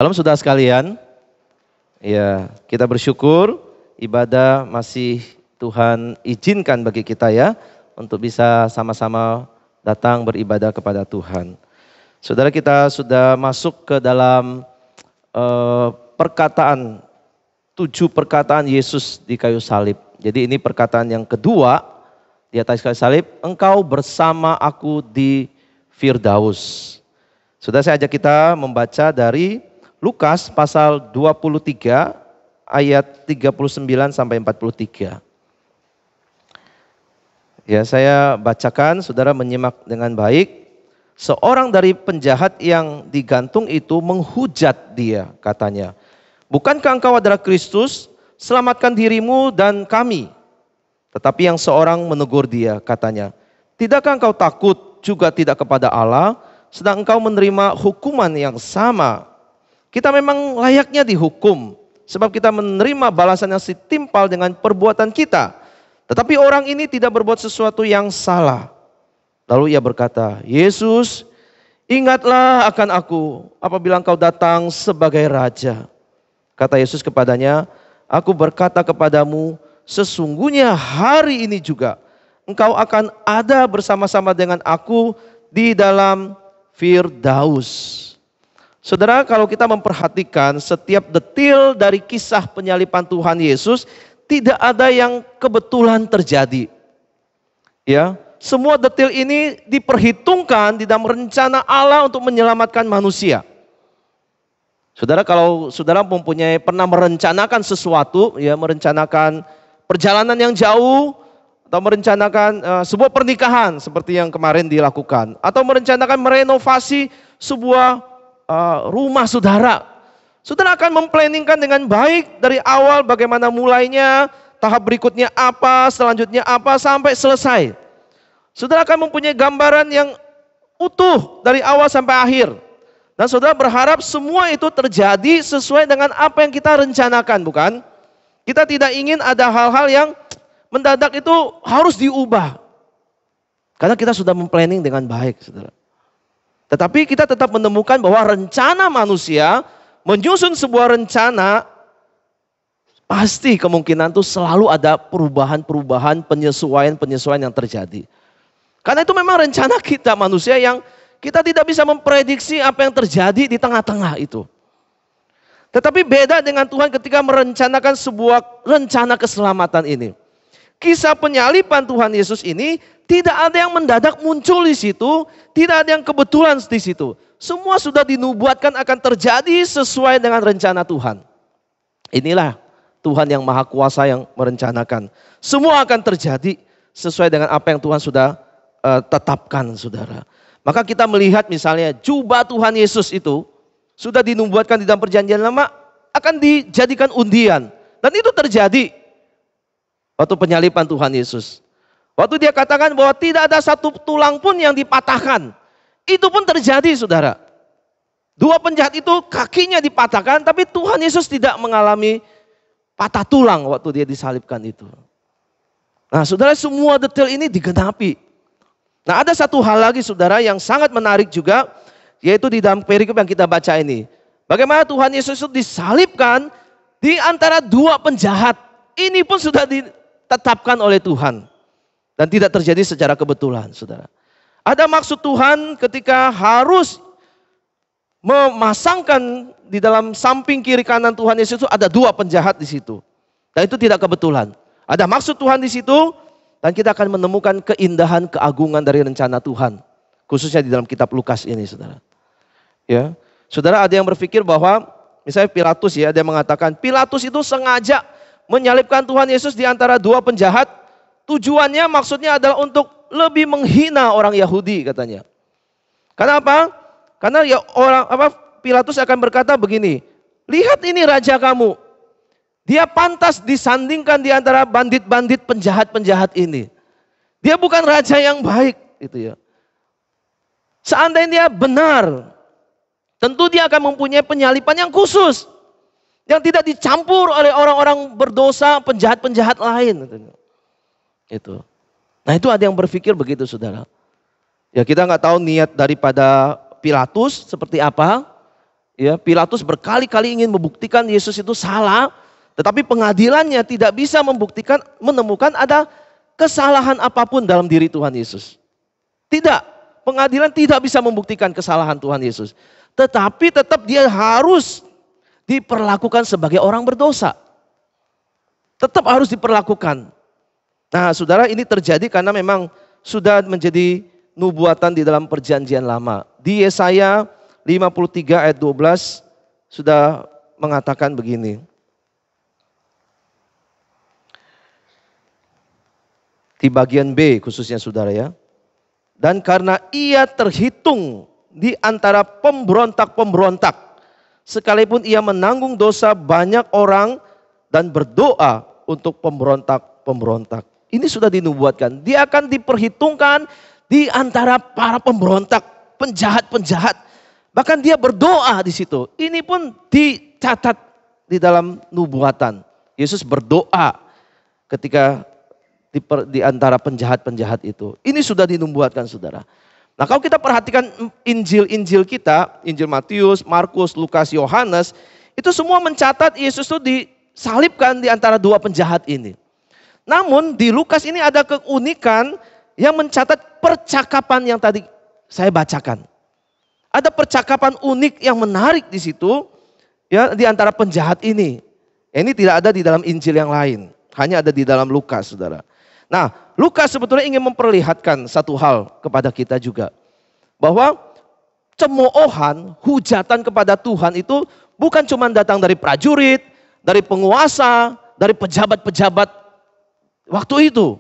Salam saudara sekalian, ya kita bersyukur ibadah masih Tuhan izinkan bagi kita ya untuk bisa sama-sama datang beribadah kepada Tuhan. Saudara, kita sudah masuk ke dalam perkataan, 7 perkataan Yesus di kayu salib. Jadi ini perkataan yang kedua di atas kayu salib, engkau bersama aku di Firdaus. Saudara, saya ajak kita membaca dari Lukas pasal 23 ayat 39 sampai 43. Ya, saya bacakan, saudara menyimak dengan baik. Seorang dari penjahat yang digantung itu menghujat dia, katanya, bukankah engkau adalah Kristus? Selamatkan dirimu dan kami. Tetapi yang seorang menegur dia, katanya, tidakkah engkau takut juga tidak kepada Allah, sedang engkau menerima hukuman yang sama? Kita memang layaknya dihukum, sebab kita menerima balasan yang setimpal dengan perbuatan kita. Tetapi orang ini tidak berbuat sesuatu yang salah. Lalu ia berkata, Yesus, ingatlah akan aku apabila engkau datang sebagai raja. Kata Yesus kepadanya, aku berkata kepadamu, sesungguhnya hari ini juga engkau akan ada bersama-sama dengan aku di dalam Firdaus. Saudara, kalau kita memperhatikan setiap detil dari kisah penyaliban Tuhan Yesus, tidak ada yang kebetulan terjadi. Ya, semua detil ini diperhitungkan di dalam rencana Allah untuk menyelamatkan manusia. Saudara, kalau saudara pernah merencanakan sesuatu, ya, merencanakan perjalanan yang jauh, atau merencanakan sebuah pernikahan seperti yang kemarin dilakukan, atau merencanakan merenovasi sebuah rumah saudara. Saudara akan memplanningkan dengan baik dari awal bagaimana mulainya, tahap berikutnya apa, selanjutnya apa, sampai selesai. Saudara akan mempunyai gambaran yang utuh dari awal sampai akhir. Dan saudara berharap semua itu terjadi sesuai dengan apa yang kita rencanakan, bukan? Kita tidak ingin ada hal-hal yang mendadak itu harus diubah. Karena kita sudah memplanning dengan baik, saudara. Tetapi kita tetap menemukan bahwa rencana manusia menyusun sebuah rencana, pasti kemungkinan itu selalu ada perubahan-perubahan, penyesuaian-penyesuaian yang terjadi. Karena itu memang rencana kita manusia yang kita tidak bisa memprediksi apa yang terjadi di tengah-tengah itu. Tetapi beda dengan Tuhan ketika merencanakan sebuah rencana keselamatan ini. Kisah penyaliban Tuhan Yesus ini tidak ada yang mendadak muncul di situ, tidak ada yang kebetulan di situ. Semua sudah dinubuatkan akan terjadi sesuai dengan rencana Tuhan. Inilah Tuhan yang Maha Kuasa yang merencanakan. Semua akan terjadi sesuai dengan apa yang Tuhan sudah tetapkan, saudara. Maka kita melihat misalnya jubah Tuhan Yesus itu sudah dinubuatkan di dalam perjanjian lama akan dijadikan undian. Dan itu terjadi waktu penyaliban Tuhan Yesus. Waktu dia katakan bahwa tidak ada satu tulang pun yang dipatahkan. Itu pun terjadi, saudara. 2 penjahat itu kakinya dipatahkan, tapi Tuhan Yesus tidak mengalami patah tulang waktu dia disalibkan itu. Nah, saudara, semua detail ini digenapi. Nah, ada satu hal lagi, saudara, yang sangat menarik juga, yaitu di dalam perikop yang kita baca ini. Bagaimana Tuhan Yesus itu disalibkan di antara 2 penjahat. Ini pun sudah ditetapkan oleh Tuhan. Dan tidak terjadi secara kebetulan, saudara. Ada maksud Tuhan ketika harus memasangkan di dalam samping kiri kanan Tuhan Yesus itu ada 2 penjahat di situ. Dan itu tidak kebetulan. Ada maksud Tuhan di situ dan kita akan menemukan keindahan, keagungan dari rencana Tuhan. Khususnya di dalam kitab Lukas ini, saudara. Ya, saudara, ada yang berpikir bahwa misalnya Pilatus, ya, ada yang mengatakan Pilatus itu sengaja menyalibkan Tuhan Yesus di antara 2 penjahat. Tujuannya, maksudnya adalah untuk lebih menghina orang Yahudi, katanya. Karena apa? Karena ya Pilatus akan berkata begini, lihat ini raja kamu. Dia pantas disandingkan di antara bandit-bandit penjahat-penjahat ini. Dia bukan raja yang baik, itu ya. Seandainya dia benar, tentu dia akan mempunyai penyaliban yang khusus. Yang tidak dicampur oleh orang-orang berdosa, penjahat-penjahat lain. Itu. Nah, itu ada yang berpikir begitu, saudara. Ya, kita nggak tahu niat daripada Pilatus seperti apa. Ya, Pilatus berkali-kali ingin membuktikan Yesus itu salah, tetapi pengadilannya tidak bisa menemukan ada kesalahan apapun dalam diri Tuhan Yesus. Tidak, pengadilan tidak bisa membuktikan kesalahan Tuhan Yesus. Tetapi tetap dia harus diperlakukan sebagai orang berdosa. Tetap harus diperlakukan. Nah, saudara, ini terjadi karena memang sudah menjadi nubuatan di dalam perjanjian lama. Di Yesaya 53 ayat 12 sudah mengatakan begini. Di bagian B khususnya saudara ya. Dan karena ia terhitung di antara pemberontak-pemberontak, sekalipun ia menanggung dosa banyak orang dan berdoa untuk pemberontak-pemberontak. Ini sudah dinubuatkan. Dia akan diperhitungkan di antara para pemberontak, penjahat-penjahat. Bahkan dia berdoa di situ. Ini pun dicatat di dalam nubuatan. Yesus berdoa ketika di antara penjahat-penjahat itu. Ini sudah dinubuatkan saudara. Nah kalau kita perhatikan Injil-Injil kita, Injil Matius, Markus, Lukas, Yohanes, itu semua mencatat Yesus itu disalibkan di antara dua penjahat ini. Namun di Lukas ini ada keunikan yang mencatat percakapan yang tadi saya bacakan. Ada percakapan unik yang menarik di situ ya di antara penjahat ini. Ini tidak ada di dalam Injil yang lain, hanya ada di dalam Lukas, saudara. Nah, Lukas sebetulnya ingin memperlihatkan satu hal kepada kita juga, bahwa cemoohan, hujatan kepada Tuhan itu bukan cuma datang dari prajurit, dari penguasa, dari pejabat-pejabat waktu itu.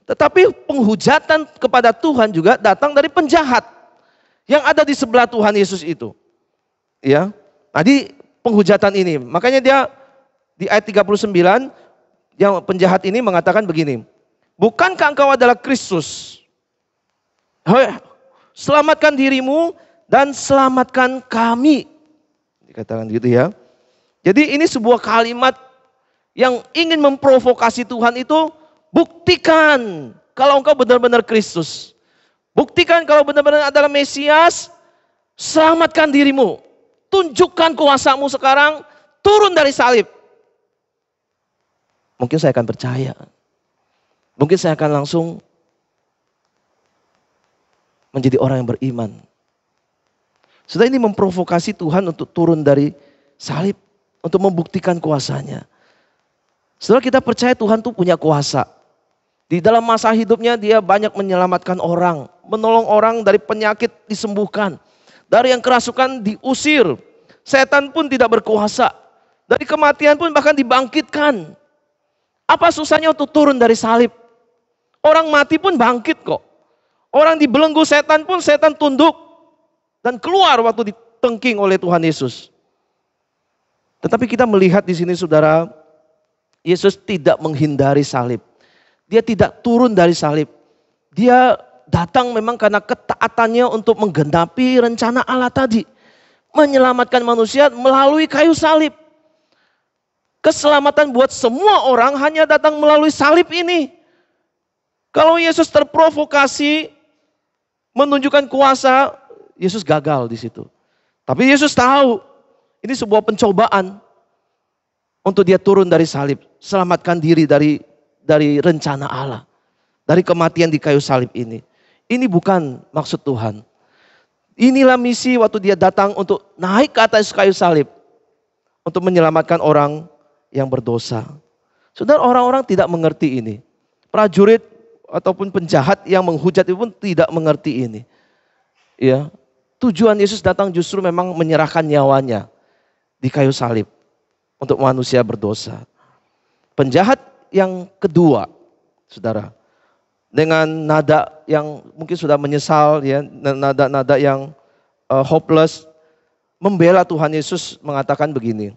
Tetapi penghujatan kepada Tuhan juga datang dari penjahat yang ada di sebelah Tuhan Yesus itu. Ya. Tadi penghujatan ini, makanya dia di ayat 39 yang penjahat ini mengatakan begini. Bukankah engkau adalah Kristus? Selamatkan dirimu dan selamatkan kami. Dikatakan gitu ya. Jadi ini sebuah kalimat yang ingin memprovokasi Tuhan itu. Buktikan kalau engkau benar-benar Kristus. Buktikan kalau benar-benar adalah Mesias. Selamatkan dirimu. Tunjukkan kuasamu sekarang. Turun dari salib. Mungkin saya akan percaya. Mungkin saya akan langsung menjadi orang yang beriman. Setelah ini memprovokasi Tuhan untuk turun dari salib. Untuk membuktikan kuasanya. Setelah kita percaya Tuhan tuh punya kuasa. Di dalam masa hidupnya dia banyak menyelamatkan orang. Menolong orang dari penyakit disembuhkan. Dari yang kerasukan diusir. Setan pun tidak berkuasa. Dari kematian pun bahkan dibangkitkan. Apa susahnya untuk turun dari salib? Orang mati pun bangkit kok. Orang dibelenggu setan pun setan tunduk. Dan keluar waktu ditengking oleh Tuhan Yesus. Tetapi kita melihat di sini saudara. Yesus tidak menghindari salib. Dia tidak turun dari salib. Dia datang memang karena ketaatannya untuk menggenapi rencana Allah tadi. Menyelamatkan manusia melalui kayu salib. Keselamatan buat semua orang hanya datang melalui salib ini. Kalau Yesus terprovokasi menunjukkan kuasa, Yesus gagal di situ. Tapi Yesus tahu ini sebuah pencobaan untuk dia turun dari salib, selamatkan diri dari rencana Allah. Dari kematian di kayu salib ini. Ini bukan maksud Tuhan. Inilah misi waktu dia datang untuk naik ke atas kayu salib. Untuk menyelamatkan orang yang berdosa. Saudara, orang-orang tidak mengerti ini. Prajurit ataupun penjahat yang menghujat itu pun tidak mengerti ini. Ya, tujuan Yesus datang justru memang menyerahkan nyawanya di kayu salib. Untuk manusia berdosa. Penjahat yang kedua, saudara, dengan nada yang mungkin sudah menyesal, ya, nada-nada yang hopeless, membela Tuhan Yesus mengatakan begini.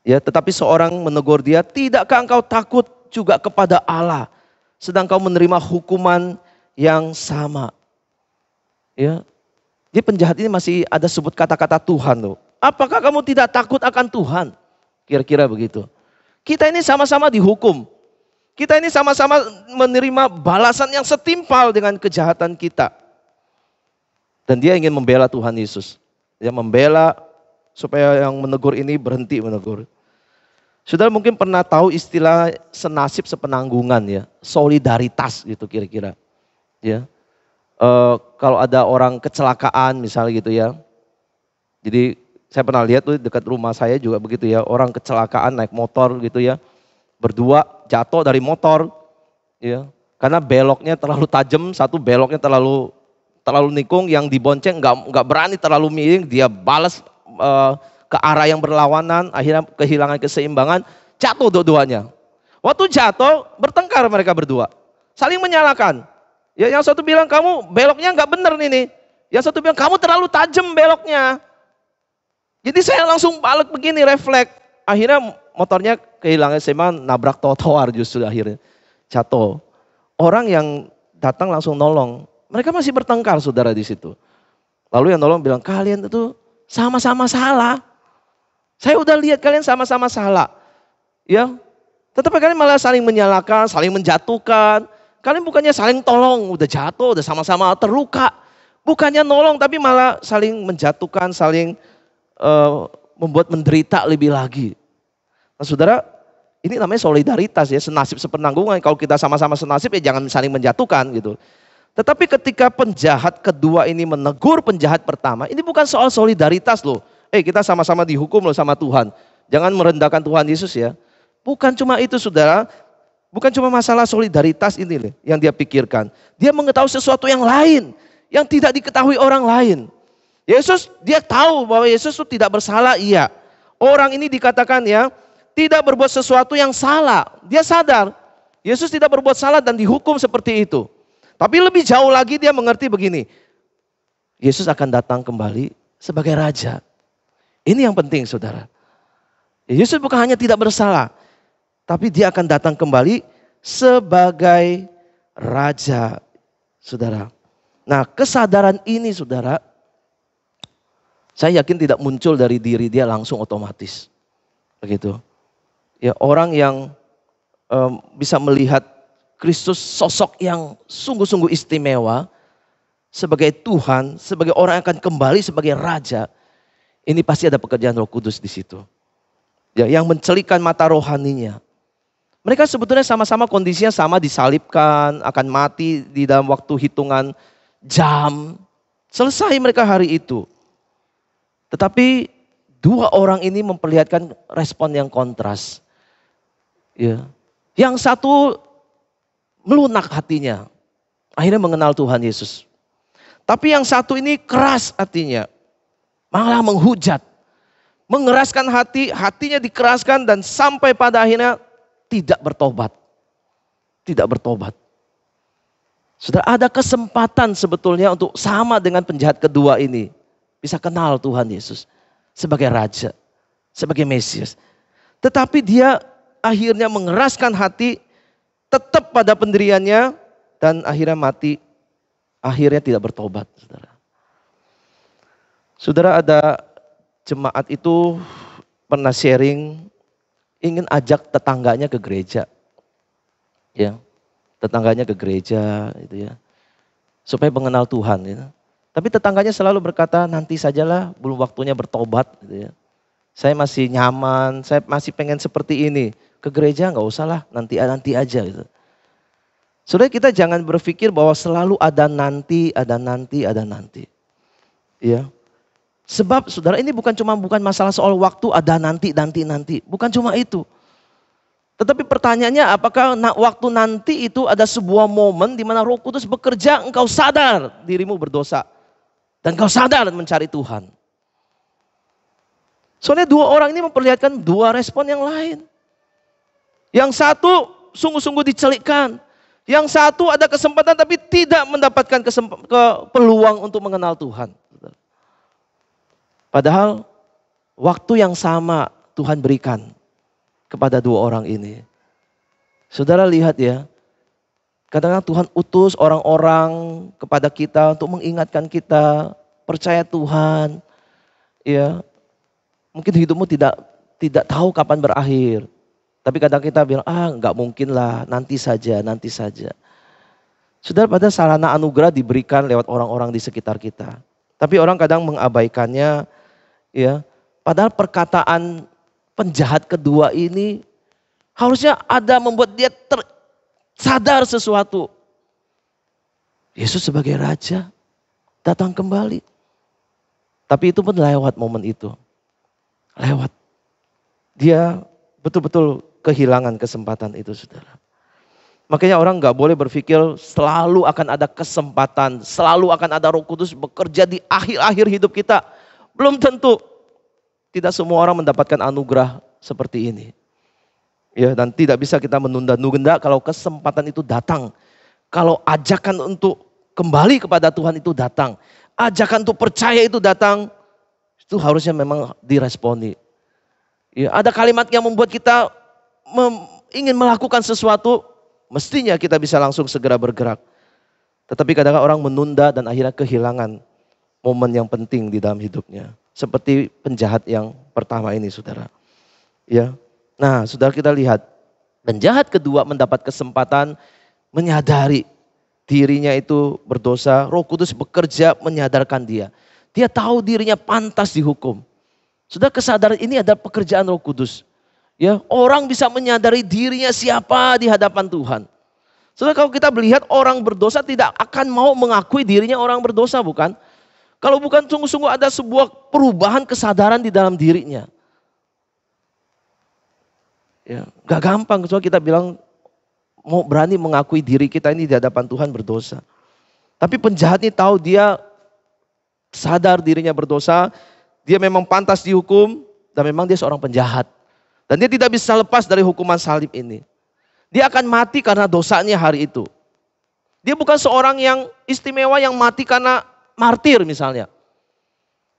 Ya, tetapi seorang menegur dia, tidakkah engkau takut juga kepada Allah, sedang kau menerima hukuman yang sama? Ya, dia penjahat ini masih ada sebut kata-kata Tuhan loh. Apakah kamu tidak takut akan Tuhan? Kira-kira begitu. Kita ini sama-sama dihukum. Kita ini sama-sama menerima balasan yang setimpal dengan kejahatan kita. Dan dia ingin membela Tuhan Yesus. Ya, membela supaya yang menegur ini berhenti menegur. Saudara mungkin pernah tahu istilah senasib sepenanggungan ya, solidaritas gitu kira-kira. Ya, kalau ada orang kecelakaan misalnya gitu ya. Jadi saya pernah lihat tuh dekat rumah saya juga begitu ya, orang kecelakaan naik motor gitu ya, berdua jatuh dari motor, ya, karena beloknya terlalu tajam, satu beloknya terlalu nikung, yang dibonceng nggak berani terlalu miring, dia balas ke arah yang berlawanan, akhirnya kehilangan keseimbangan, jatuh dua-duanya. Waktu jatuh bertengkar mereka berdua, saling menyalahkan. Ya, yang satu bilang kamu beloknya nggak bener nih, yang satu bilang kamu terlalu tajam beloknya. Jadi saya langsung balik begini refleks, akhirnya motornya kehilangan keseimbangan, nabrak trotoar justru akhirnya jatuh. Orang yang datang langsung nolong, mereka masih bertengkar saudara di situ. Lalu yang nolong bilang kalian itu sama-sama salah. Saya udah lihat kalian sama-sama salah. Ya. Tetapi kalian malah saling menyalahkan, saling menjatuhkan. Kalian bukannya saling tolong, udah jatuh, udah sama-sama terluka. Bukannya nolong tapi malah saling menjatuhkan, saling membuat menderita lebih lagi. Nah saudara, ini namanya solidaritas ya, senasib sepenanggungan. Kalau kita sama-sama senasib ya jangan saling menjatuhkan gitu. Tetapi ketika penjahat kedua ini menegur penjahat pertama, ini bukan soal solidaritas loh. Kita sama-sama dihukum loh sama Tuhan. Jangan merendahkan Tuhan Yesus ya. Bukan cuma itu saudara, bukan cuma masalah solidaritas ini loh yang dia pikirkan. Dia mengetahui sesuatu yang lain, yang tidak diketahui orang lain. Yesus, dia tahu bahwa Yesus itu tidak bersalah, iya. Orang ini dikatakan ya, tidak berbuat sesuatu yang salah. Dia sadar, Yesus tidak berbuat salah dan dihukum seperti itu. Tapi lebih jauh lagi dia mengerti begini, Yesus akan datang kembali sebagai Raja. Ini yang penting saudara. Yesus bukan hanya tidak bersalah, tapi dia akan datang kembali sebagai Raja, saudara. Nah kesadaran ini saudara, saya yakin tidak muncul dari diri dia langsung otomatis. Begitu. Ya, orang yang bisa melihat Kristus sosok yang sungguh-sungguh istimewa sebagai Tuhan, sebagai orang yang akan kembali sebagai Raja. Ini pasti ada pekerjaan Roh Kudus di situ. Ya, yang mencelikan mata rohaninya. Mereka sebetulnya sama-sama kondisinya sama, disalibkan, akan mati di dalam waktu hitungan jam. Selesai mereka hari itu. Tetapi dua orang ini memperlihatkan respon yang kontras. Ya. Yang satu melunak hatinya, akhirnya mengenal Tuhan Yesus. Tapi yang satu ini keras hatinya, malah menghujat, mengeraskan hati, hatinya dikeraskan dan sampai pada akhirnya tidak bertobat. Tidak bertobat. Sudah ada kesempatan sebetulnya untuk sama dengan penjahat kedua ini. Bisa kenal Tuhan Yesus sebagai Raja, sebagai Mesias. Tetapi dia akhirnya mengeraskan hati, tetap pada pendiriannya dan akhirnya mati. Akhirnya tidak bertobat, saudara. Saudara, ada jemaat itu pernah sharing, ingin ajak tetangganya ke gereja. Ya, tetangganya ke gereja gitu ya. Supaya mengenal Tuhan gitu. Tapi tetangganya selalu berkata, nanti sajalah, belum waktunya bertobat gitu ya. Saya masih nyaman, saya masih pengen seperti ini. Ke gereja nggak usah lah, nanti aja gitu. Saudara, kita jangan berpikir bahwa selalu ada nanti. Ya. Sebab saudara, ini bukan masalah soal waktu, ada nanti. Bukan cuma itu. Tetapi pertanyaannya, apakah waktu nanti itu ada sebuah momen di mana Roh Kudus bekerja, engkau sadar dirimu berdosa. Dan engkau sadar mencari Tuhan. Soalnya dua orang ini memperlihatkan dua respon yang lain. Yang satu sungguh-sungguh dicelikkan. Yang satu ada kesempatan tapi tidak mendapatkan peluang untuk mengenal Tuhan. Padahal waktu yang sama Tuhan berikan kepada dua orang ini. Saudara lihat ya, kadang-kadang Tuhan utus orang-orang kepada kita untuk mengingatkan kita, percaya Tuhan. Ya, mungkin hidupmu tidak tahu kapan berakhir. Tapi kadang kita bilang, enggak mungkin lah, nanti saja. Saudara, pada sarana anugerah diberikan lewat orang-orang di sekitar kita. Tapi orang kadang mengabaikannya, ya. Padahal perkataan penjahat kedua ini harusnya ada membuat dia sadar sesuatu. Yesus sebagai raja datang kembali. Tapi itu pun lewat momen itu. Lewat. Dia betul-betul kehilangan kesempatan itu, saudara. Makanya orang gak boleh berpikir selalu akan ada kesempatan, selalu akan ada Roh Kudus bekerja di akhir-akhir hidup kita. Belum tentu. Tidak semua orang mendapatkan anugerah seperti ini. Ya, dan tidak bisa kita menunda-nunda kalau kesempatan itu datang. Kalau ajakan untuk kembali kepada Tuhan itu datang. Ajakan untuk percaya itu datang. Itu harusnya memang diresponi. Ya, ada kalimat yang membuat kita ingin melakukan sesuatu. Mestinya kita bisa langsung segera bergerak. Tetapi kadang-kadang orang menunda dan akhirnya kehilangan momen yang penting di dalam hidupnya. Seperti penjahat yang pertama ini, saudara. Ya. Nah, saudara, kita lihat. Penjahat kedua mendapat kesempatan menyadari dirinya itu berdosa. Roh Kudus bekerja menyadarkan dia. Dia tahu dirinya pantas dihukum. Saudara, kesadaran ini adalah pekerjaan Roh Kudus. Ya, orang bisa menyadari dirinya siapa di hadapan Tuhan. Saudara, kalau kita melihat orang berdosa tidak akan mau mengakui dirinya orang berdosa, bukan? Kalau bukan sungguh-sungguh ada sebuah perubahan kesadaran di dalam dirinya. Ya, gak gampang kalau kita bilang mau berani mengakui diri kita ini di hadapan Tuhan berdosa. Tapi penjahat ini tahu dia sadar dirinya berdosa, dia memang pantas dihukum dan memang dia seorang penjahat. Dan dia tidak bisa lepas dari hukuman salib ini. Dia akan mati karena dosanya hari itu. Dia bukan seorang yang istimewa yang mati karena martir misalnya.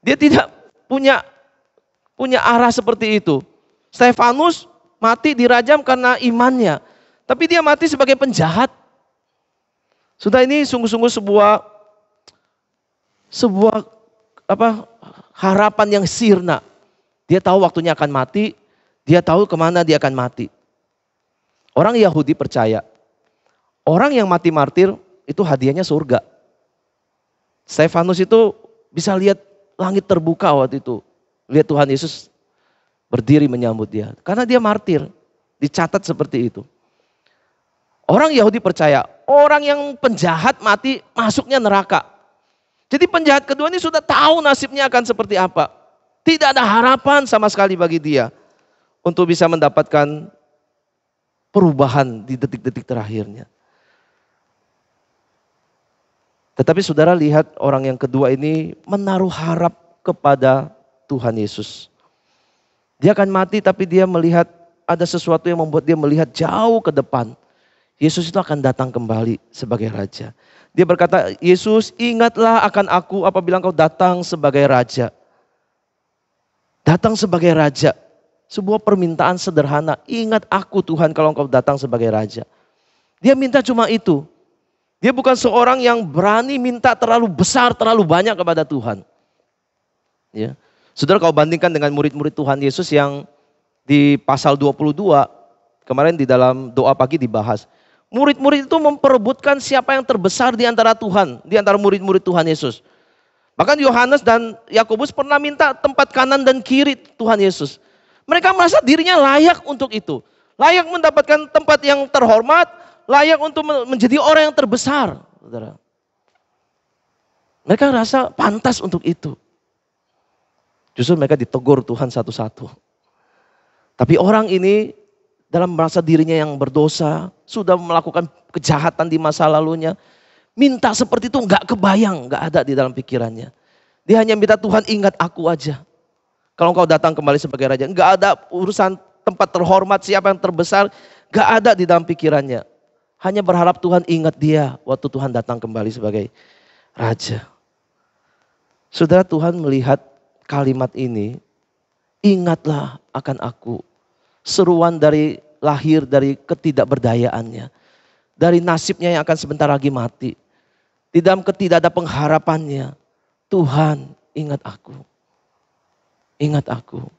Dia tidak punya arah seperti itu. Stefanus mati dirajam karena imannya. Tapi dia mati sebagai penjahat. Sudah, ini sungguh-sungguh sebuah harapan yang sirna. Dia tahu waktunya akan mati. Dia tahu kemana dia akan mati. Orang Yahudi percaya, orang yang mati martir itu hadiahnya surga. Stefanus itu bisa lihat langit terbuka waktu itu. Lihat Tuhan Yesus berdiri menyambut dia. Karena dia martir, dicatat seperti itu. Orang Yahudi percaya, orang yang penjahat mati masuknya neraka. Jadi penjahat kedua ini sudah tahu nasibnya akan seperti apa. Tidak ada harapan sama sekali bagi dia untuk bisa mendapatkan perubahan di detik-detik terakhirnya. Tetapi saudara lihat orang yang kedua ini menaruh harap kepada Tuhan Yesus. Dia akan mati tapi dia melihat ada sesuatu yang membuat dia melihat jauh ke depan. Yesus itu akan datang kembali sebagai raja. Dia berkata, Yesus, ingatlah akan aku apabila engkau datang sebagai raja. Datang sebagai raja. Sebuah permintaan sederhana. Ingat aku Tuhan kalau engkau datang sebagai raja. Dia minta cuma itu. Dia bukan seorang yang berani minta terlalu besar, terlalu banyak kepada Tuhan. Ya. Saudara, kalau bandingkan dengan murid-murid Tuhan Yesus yang di pasal 22, kemarin di dalam doa pagi dibahas. Murid-murid itu memperebutkan siapa yang terbesar di antara Tuhan, di antara murid-murid Tuhan Yesus. Bahkan Yohanes dan Yakobus pernah minta tempat kanan dan kiri Tuhan Yesus. Mereka merasa dirinya layak untuk itu. Layak mendapatkan tempat yang terhormat, layak untuk menjadi orang yang terbesar. Saudara. Mereka rasa pantas untuk itu. Justru mereka ditegur Tuhan satu-satu. Tapi orang ini dalam merasa dirinya yang berdosa, sudah melakukan kejahatan di masa lalunya, minta seperti itu nggak kebayang, nggak ada di dalam pikirannya. Dia hanya minta Tuhan ingat aku aja. Kalau engkau datang kembali sebagai raja, nggak ada urusan tempat terhormat, siapa yang terbesar, nggak ada di dalam pikirannya. Hanya berharap Tuhan ingat dia waktu Tuhan datang kembali sebagai raja. Saudara, Tuhan melihat kalimat ini, ingatlah akan aku. Seruan dari lahir dari ketidakberdayaannya. Dari nasibnya yang akan sebentar lagi mati. Di dalam tidak ada pengharapannya. Tuhan, ingat aku. Ingat aku.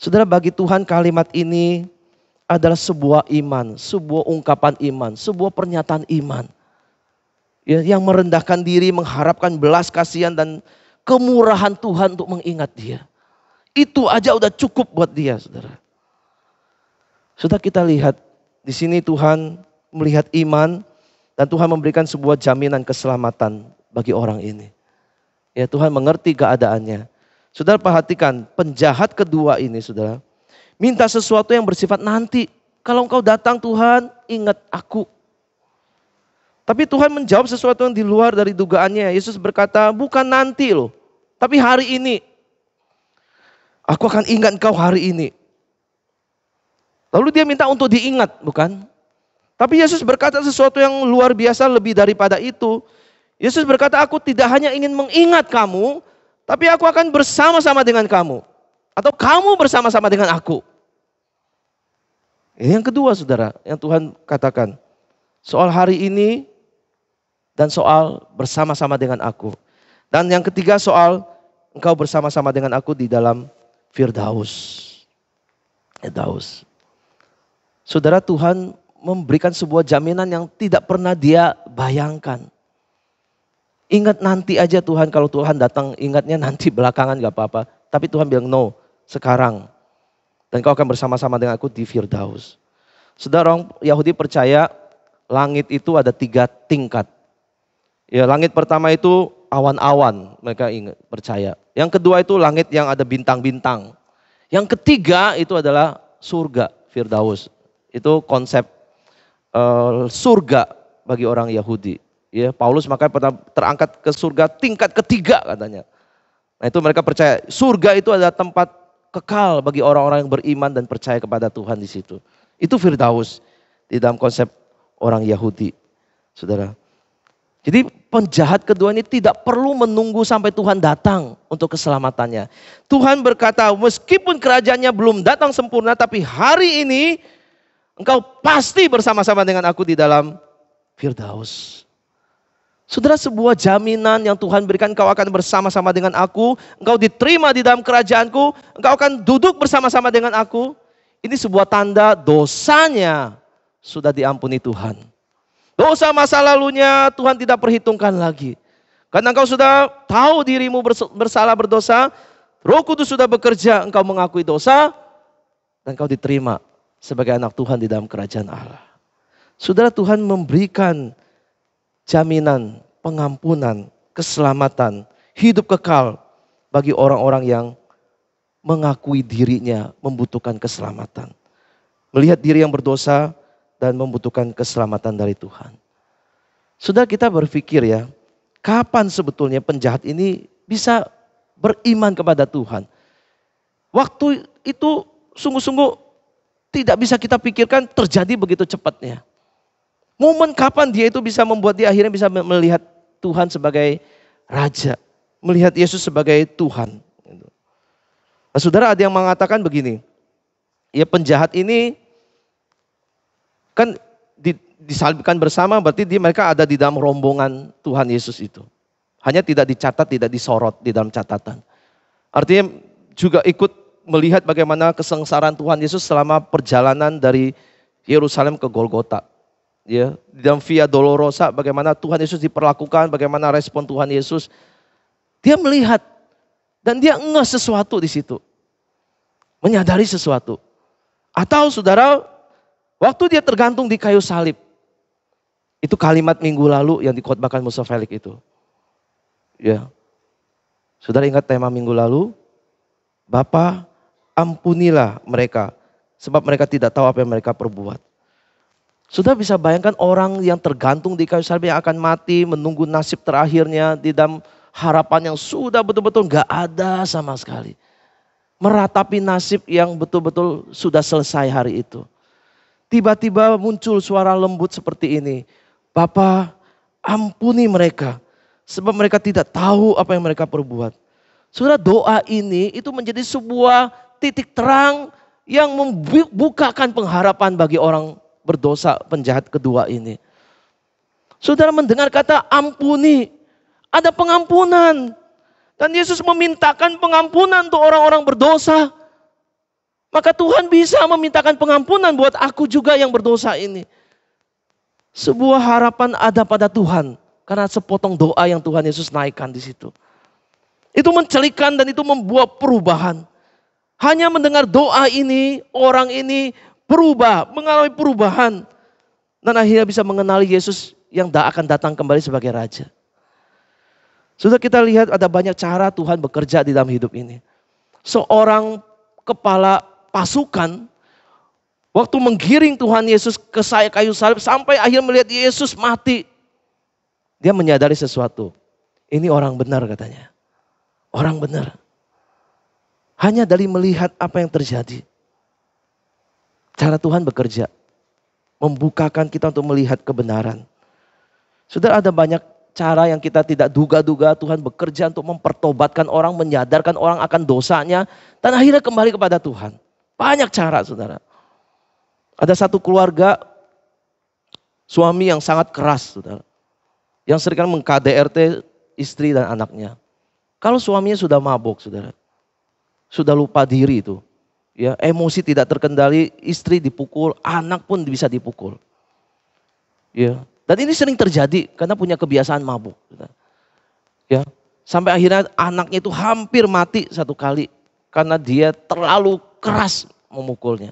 Saudara, bagi Tuhan kalimat ini adalah sebuah iman, sebuah ungkapan iman, sebuah pernyataan iman. Ya, yang merendahkan diri, mengharapkan belas kasihan dan kemurahan Tuhan untuk mengingat dia. Itu aja udah cukup buat dia, saudara. Sudah kita lihat di sini Tuhan melihat iman dan Tuhan memberikan sebuah jaminan keselamatan bagi orang ini. Ya, Tuhan mengerti keadaannya. Saudara perhatikan, penjahat kedua ini saudara, minta sesuatu yang bersifat nanti. Kalau engkau datang Tuhan, ingat aku. Tapi Tuhan menjawab sesuatu yang di luar dari dugaannya. Yesus berkata, bukan nanti loh, tapi hari ini. Aku akan ingat engkau hari ini. Lalu dia minta untuk diingat, bukan? Tapi Yesus berkata sesuatu yang luar biasa lebih daripada itu. Yesus berkata, aku tidak hanya ingin mengingat kamu, tapi aku akan bersama-sama dengan kamu. Atau kamu bersama-sama dengan aku. Ini yang kedua saudara, yang Tuhan katakan. Soal hari ini dan soal bersama-sama dengan aku. Dan yang ketiga soal engkau bersama-sama dengan aku di dalam Firdaus. Firdaus. Saudara, Tuhan memberikan sebuah jaminan yang tidak pernah dia bayangkan. Ingat nanti aja Tuhan, kalau Tuhan datang ingatnya nanti belakangan gak apa-apa. Tapi Tuhan bilang no, sekarang. Dan kau akan bersama-sama dengan aku di Firdaus. Saudara, orang Yahudi percaya langit itu ada 3 tingkat. Ya, langit pertama itu awan-awan, mereka percaya. Yang kedua itu langit yang ada bintang-bintang. Yang ketiga itu adalah surga, Firdaus. Itu konsep surga bagi orang Yahudi. Ya, Paulus makanya pernah terangkat ke surga tingkat ketiga katanya. Nah itu mereka percaya surga itu adalah tempat kekal bagi orang-orang yang beriman dan percaya kepada Tuhan di situ. Itu Firdaus di dalam konsep orang Yahudi, saudara. Jadi penjahat kedua ini tidak perlu menunggu sampai Tuhan datang untuk keselamatannya. Tuhan berkata, meskipun kerajaannya belum datang sempurna, tapi hari ini engkau pasti bersama-sama dengan aku di dalam Firdaus. Saudara, sebuah jaminan yang Tuhan berikan, engkau akan bersama-sama dengan aku, engkau diterima di dalam kerajaanku, engkau akan duduk bersama-sama dengan aku. Ini sebuah tanda dosanya sudah diampuni Tuhan. Dosa masa lalunya Tuhan tidak perhitungkan lagi. Karena engkau sudah tahu dirimu bersalah berdosa, Roh Kudus sudah bekerja, engkau mengakui dosa, dan engkau diterima sebagai anak Tuhan di dalam kerajaan Allah. Saudara, Tuhan memberikan jaminan, pengampunan, keselamatan, hidup kekal bagi orang-orang yang mengakui dirinya membutuhkan keselamatan. Melihat diri yang berdosa dan membutuhkan keselamatan dari Tuhan. Sudah kita berpikir ya, kapan sebetulnya penjahat ini bisa beriman kepada Tuhan? Waktu itu sungguh-sungguh tidak bisa kita pikirkan terjadi begitu cepatnya. Momen kapan dia itu bisa membuat dia akhirnya bisa melihat Tuhan sebagai Raja. Melihat Yesus sebagai Tuhan. Nah, saudara, ada yang mengatakan begini. Ya, penjahat ini kan disalibkan bersama, berarti mereka ada di dalam rombongan Tuhan Yesus itu. Hanya tidak dicatat, tidak disorot di dalam catatan. Artinya juga ikut melihat bagaimana kesengsaraan Tuhan Yesus selama perjalanan dari Yerusalem ke Golgota. Ya, di dalam Via Dolorosa bagaimana Tuhan Yesus diperlakukan, bagaimana respon Tuhan Yesus. Dia melihat dan dia ngeh sesuatu di situ. Menyadari sesuatu. Atau saudara, waktu dia tergantung di kayu salib. Itu kalimat minggu lalu yang dikhotbahkan Musa Felix itu. Ya. Saudara ingat tema minggu lalu? Bapa, ampunilah mereka sebab mereka tidak tahu apa yang mereka perbuat. Sudah bisa bayangkan orang yang tergantung di kayu salib yang akan mati, menunggu nasib terakhirnya di dalam harapan yang sudah betul-betul gak ada sama sekali. Meratapi nasib yang betul-betul sudah selesai hari itu. Tiba-tiba muncul suara lembut seperti ini. Bapa, ampuni mereka sebab mereka tidak tahu apa yang mereka perbuat. Saudara, doa ini itu menjadi sebuah titik terang yang membukakan pengharapan bagi orang berdosa penjahat kedua ini. Saudara mendengar kata ampuni, ada pengampunan. Dan Yesus memintakan pengampunan untuk orang-orang berdosa. Maka Tuhan bisa memintakan pengampunan buat aku juga yang berdosa ini. Sebuah harapan ada pada Tuhan karena sepotong doa yang Tuhan Yesus naikkan di situ. Itu mencelikan dan itu membuat perubahan. Hanya mendengar doa ini, orang ini berubah, mengalami perubahan. Dan akhirnya bisa mengenali Yesus yang akan datang kembali sebagai Raja. Sudah kita lihat ada banyak cara Tuhan bekerja di dalam hidup ini. Seorang kepala pasukan, waktu menggiring Tuhan Yesus ke kayu salib sampai akhir melihat Yesus mati. Dia menyadari sesuatu. Ini orang benar katanya. Orang benar. Hanya dari melihat apa yang terjadi. Cara Tuhan bekerja. Membukakan kita untuk melihat kebenaran. Sudah ada banyak cara yang kita tidak duga-duga Tuhan bekerja untuk mempertobatkan orang, menyadarkan orang akan dosanya. Dan akhirnya kembali kepada Tuhan. Banyak cara saudara. Ada satu keluarga, suami yang sangat keras saudara. Yang seringkali meng-KDRT istri dan anaknya. Kalau suaminya sudah mabuk saudara. Sudah lupa diri itu. Ya, emosi tidak terkendali, istri dipukul, anak pun bisa dipukul. Ya. Dan ini sering terjadi karena punya kebiasaan mabuk. Ya. Sampai akhirnya anaknya itu hampir mati satu kali. Karena dia terlalu keras memukulnya.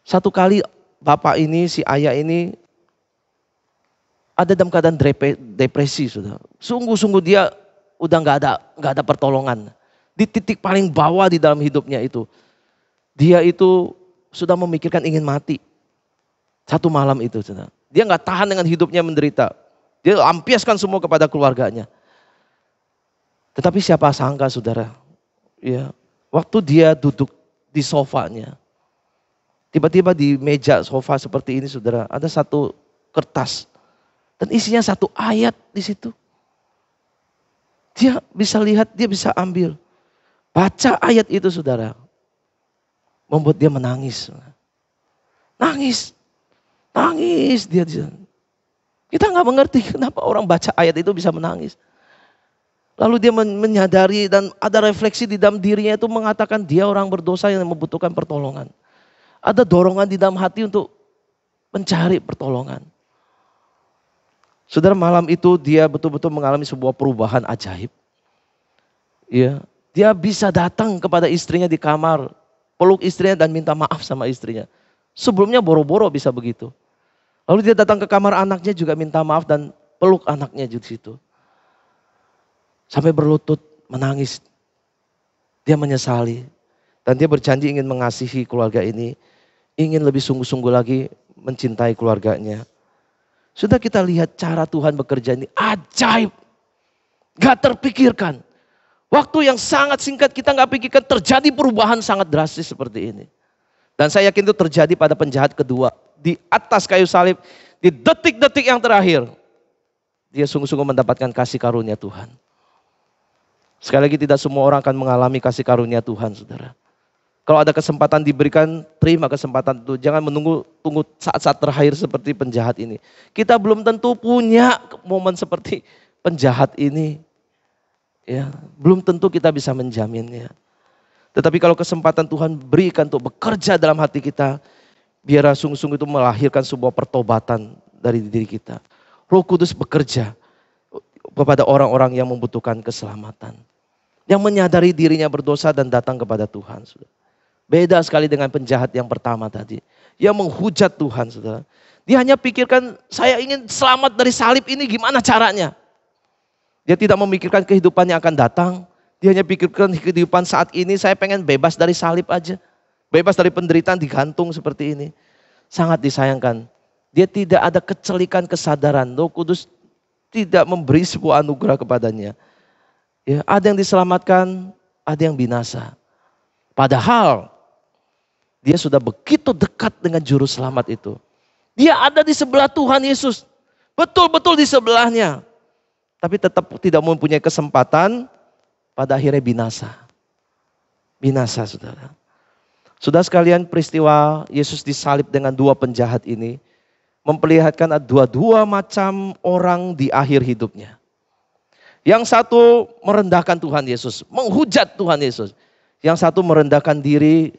Satu kali bapak ini, si ayah ini ada dalam keadaan depresi sudah. Sungguh-sungguh dia udah nggak ada pertolongan. Di titik paling bawah di dalam hidupnya itu. Dia itu sudah memikirkan ingin mati. Satu malam itu sudah. Dia nggak tahan dengan hidupnya menderita. Dia lampiaskan semua kepada keluarganya. Tetapi siapa sangka saudara. Ya, waktu dia duduk di sofanya. Tiba-tiba di meja sofa seperti ini saudara. Ada satu kertas. Dan isinya satu ayat di situ. Dia bisa lihat, dia bisa ambil. Baca ayat itu saudara. Membuat dia menangis. Nangis. Nangis dia. Kita nggak mengerti kenapa orang baca ayat itu bisa menangis. Lalu dia menyadari dan ada refleksi di dalam dirinya itu mengatakan dia orang berdosa yang membutuhkan pertolongan. Ada dorongan di dalam hati untuk mencari pertolongan. Saudara, malam itu dia betul-betul mengalami sebuah perubahan ajaib. Ya, dia bisa datang kepada istrinya di kamar, peluk istrinya dan minta maaf sama istrinya. Sebelumnya boro-boro bisa begitu. Lalu dia datang ke kamar anaknya juga minta maaf dan peluk anaknya di situ. Sampai berlutut menangis. Dia menyesali dan dia berjanji ingin mengasihi keluarga ini, ingin lebih sungguh-sungguh lagi mencintai keluarganya. Sudah kita lihat cara Tuhan bekerja ini ajaib. Gak terpikirkan. Waktu yang sangat singkat kita gak pikirkan terjadi perubahan sangat drastis seperti ini. Dan saya yakin itu terjadi pada penjahat kedua. Di atas kayu salib. Di detik-detik yang terakhir. Dia sungguh-sungguh mendapatkan kasih karunia Tuhan. Sekali lagi tidak semua orang akan mengalami kasih karunia Tuhan saudara. Kalau ada kesempatan diberikan, terima kesempatan itu. Jangan tunggu saat-saat terakhir seperti penjahat ini. Kita belum tentu punya momen seperti penjahat ini. Ya, belum tentu kita bisa menjaminnya. Tetapi kalau kesempatan Tuhan berikan untuk bekerja dalam hati kita, biar sungguh-sungguh itu melahirkan sebuah pertobatan dari diri kita. Roh Kudus bekerja kepada orang-orang yang membutuhkan keselamatan. Yang menyadari dirinya berdosa dan datang kepada Tuhan. Beda sekali dengan penjahat yang pertama tadi. Yang menghujat Tuhan saudara. Dia hanya pikirkan saya ingin selamat dari salib ini gimana caranya. Dia tidak memikirkan kehidupan yang akan datang. Dia hanya pikirkan kehidupan saat ini saya pengen bebas dari salib aja. Bebas dari penderitaan digantung seperti ini. Sangat disayangkan. Dia tidak ada kecelikan kesadaran. Roh Kudus tidak memberi sebuah anugerah kepadanya. Ya, ada yang diselamatkan, ada yang binasa. Padahal dia sudah begitu dekat dengan juru selamat itu. Dia ada di sebelah Tuhan Yesus. Betul-betul di sebelahnya. Tapi tetap tidak mempunyai kesempatan, pada akhirnya binasa. Binasa saudara. Saudara sekalian, peristiwa Yesus disalib dengan dua penjahat ini memperlihatkan ada dua macam orang di akhir hidupnya. Yang satu merendahkan Tuhan Yesus, menghujat Tuhan Yesus. Yang satu merendahkan diri,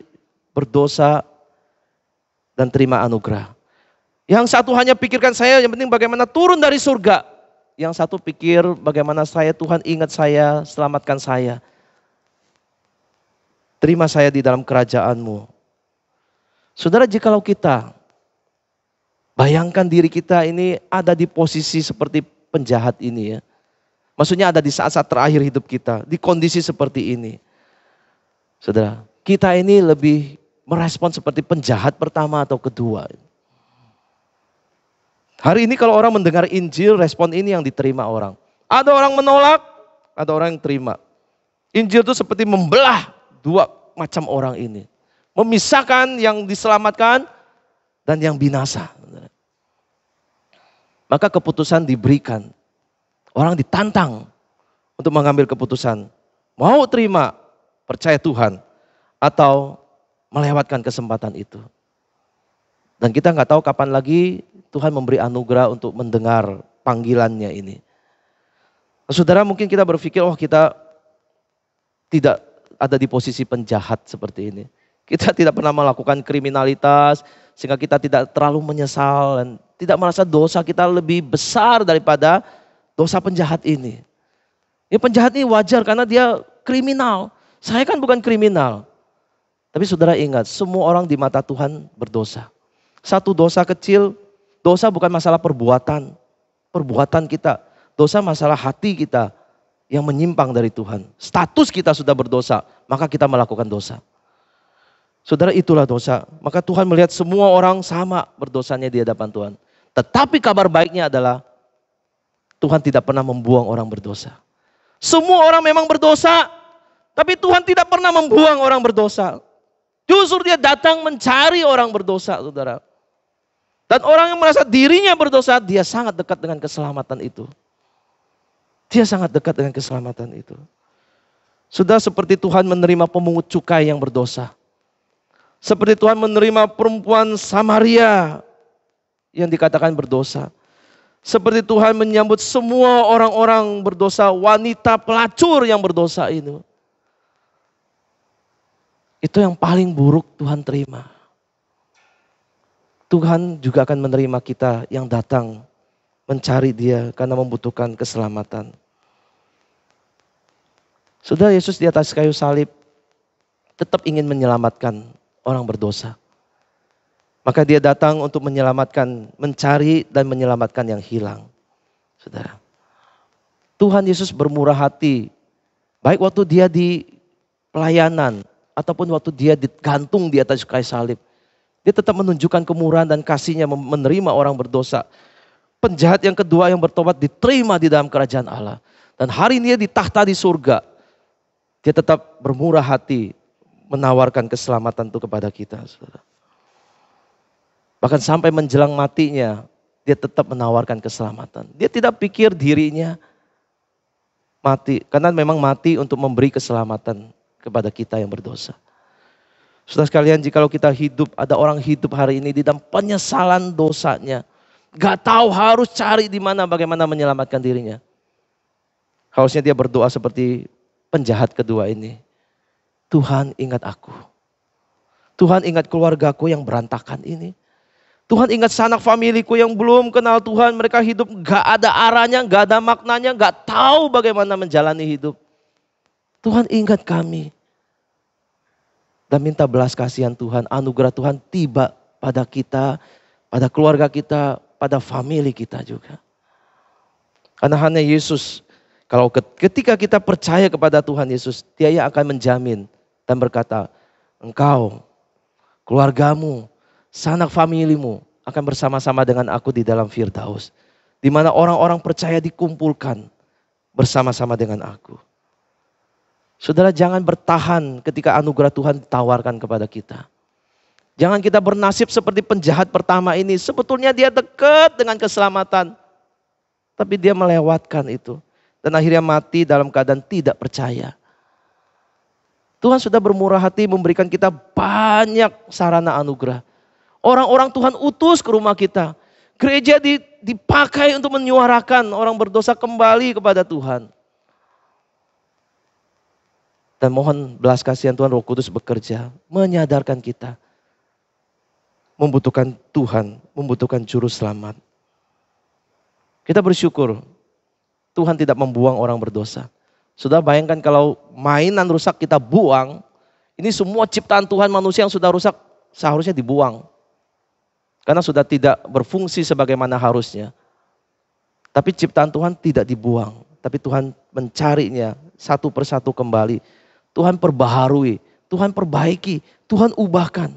berdosa, dan terima anugerah. Yang satu hanya pikirkan saya yang penting bagaimana turun dari surga. Yang satu pikir bagaimana saya, Tuhan ingat saya, selamatkan saya. Terima saya di dalam kerajaan-Mu. Saudara, jikalau kita bayangkan diri kita ini ada di posisi seperti penjahat ini ya. Maksudnya ada di saat-saat terakhir hidup kita, di kondisi seperti ini. Saudara, kita ini lebih merespon seperti penjahat pertama atau kedua. Hari ini kalau orang mendengar Injil, respon ini yang diterima orang. Ada orang menolak, ada orang yang terima. Injil itu seperti membelah dua macam orang ini. Memisahkan yang diselamatkan dan yang binasa. Maka keputusan diberikan. Orang ditantang untuk mengambil keputusan. Mau terima, percaya Tuhan. Atau melewatkan kesempatan itu. Dan kita nggak tahu kapan lagi Tuhan memberi anugerah untuk mendengar panggilannya ini. Saudara, mungkin kita berpikir, oh kita tidak ada di posisi penjahat seperti ini. Kita tidak pernah melakukan kriminalitas sehingga kita tidak terlalu menyesal dan tidak merasa dosa kita lebih besar daripada dosa penjahat ini. Ya, penjahat ini wajar karena dia kriminal. Saya kan bukan kriminal. Tapi saudara ingat, semua orang di mata Tuhan berdosa. Satu dosa kecil, dosa bukan masalah perbuatan. Perbuatan kita, dosa masalah hati kita yang menyimpang dari Tuhan. Status kita sudah berdosa, maka kita melakukan dosa. Saudara, itulah dosa. Maka Tuhan melihat semua orang sama berdosanya di hadapan Tuhan. Tetapi kabar baiknya adalah Tuhan tidak pernah membuang orang berdosa. Semua orang memang berdosa, tapi Tuhan tidak pernah membuang orang berdosa. Justru dia datang mencari orang berdosa, saudara. Dan orang yang merasa dirinya berdosa, dia sangat dekat dengan keselamatan itu. Dia sangat dekat dengan keselamatan itu. Sudah seperti Tuhan menerima pemungut cukai yang berdosa. Seperti Tuhan menerima perempuan Samaria yang dikatakan berdosa. Seperti Tuhan menyambut semua orang-orang berdosa, wanita pelacur yang berdosa itu. Itu yang paling buruk Tuhan terima. Tuhan juga akan menerima kita yang datang mencari Dia karena membutuhkan keselamatan. Saudara, Yesus di atas kayu salib tetap ingin menyelamatkan orang berdosa. Maka Dia datang untuk menyelamatkan, mencari dan menyelamatkan yang hilang. Saudara, Tuhan Yesus bermurah hati, baik waktu Dia di pelayanan ataupun waktu Dia digantung di atas kayu salib. Dia tetap menunjukkan kemurahan dan kasih-Nya menerima orang berdosa. Penjahat yang kedua yang bertobat diterima di dalam kerajaan Allah. Dan hari ini Dia di tahta di surga. Dia tetap bermurah hati menawarkan keselamatan itu kepada kita. Saudara. Bahkan sampai menjelang matinya, Dia tetap menawarkan keselamatan. Dia tidak pikir dirinya mati. Karena memang mati untuk memberi keselamatan kepada kita yang berdosa. Saudara sekalian, jikalau kita hidup, ada orang hidup hari ini di dalam penyesalan dosanya. Gak tahu harus cari di mana bagaimana menyelamatkan dirinya. Harusnya dia berdoa seperti penjahat kedua ini. Tuhan ingat aku. Tuhan ingat keluargaku yang berantakan ini. Tuhan ingat sanak familiku yang belum kenal Tuhan. Mereka hidup gak ada arahnya, gak ada maknanya, gak tahu bagaimana menjalani hidup. Tuhan ingat kami. Dan minta belas kasihan Tuhan, anugerah Tuhan tiba pada kita, pada keluarga kita, pada famili kita juga. Karena hanya Yesus, kalau ketika kita percaya kepada Tuhan Yesus, Dia yang akan menjamin dan berkata, engkau, keluargamu, sanak familimu akan bersama-sama dengan aku di dalam Firdaus. Di mana orang-orang percaya dikumpulkan bersama-sama dengan aku. Saudara, jangan bertahan ketika anugerah Tuhan ditawarkan kepada kita. Jangan kita bernasib seperti penjahat pertama ini. Sebetulnya dia dekat dengan keselamatan. Tapi dia melewatkan itu. Dan akhirnya mati dalam keadaan tidak percaya. Tuhan sudah bermurah hati memberikan kita banyak sarana anugerah. Orang-orang Tuhan utus ke rumah kita. Gereja dipakai untuk menyuarakan orang berdosa kembali kepada Tuhan. Dan mohon belas kasihan Tuhan, Roh Kudus bekerja, menyadarkan kita. Membutuhkan Tuhan, membutuhkan juru selamat. Kita bersyukur Tuhan tidak membuang orang berdosa. Sudah bayangkan kalau mainan rusak kita buang, ini semua ciptaan Tuhan manusia yang sudah rusak seharusnya dibuang. Karena sudah tidak berfungsi sebagaimana harusnya. Tapi ciptaan Tuhan tidak dibuang. Tapi Tuhan mencarinya satu persatu kembali. Tuhan perbaharui, Tuhan perbaiki, Tuhan ubahkan.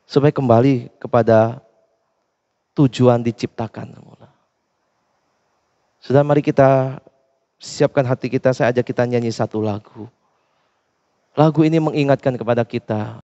Supaya kembali kepada tujuan diciptakan. Sudah mari kita siapkan hati kita, saya ajak kita nyanyi satu lagu. Lagu ini mengingatkan kepada kita